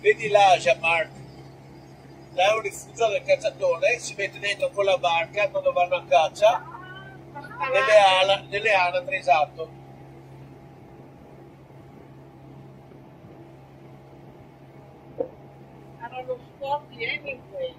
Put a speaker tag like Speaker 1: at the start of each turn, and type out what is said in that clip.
Speaker 1: Vedi là, Jean-Marc, là è un rifugio del cacciatore, si mette dentro con la barca quando vanno a caccia, nelle anatre, esatto.
Speaker 2: Hanno lo sport di Hemingway.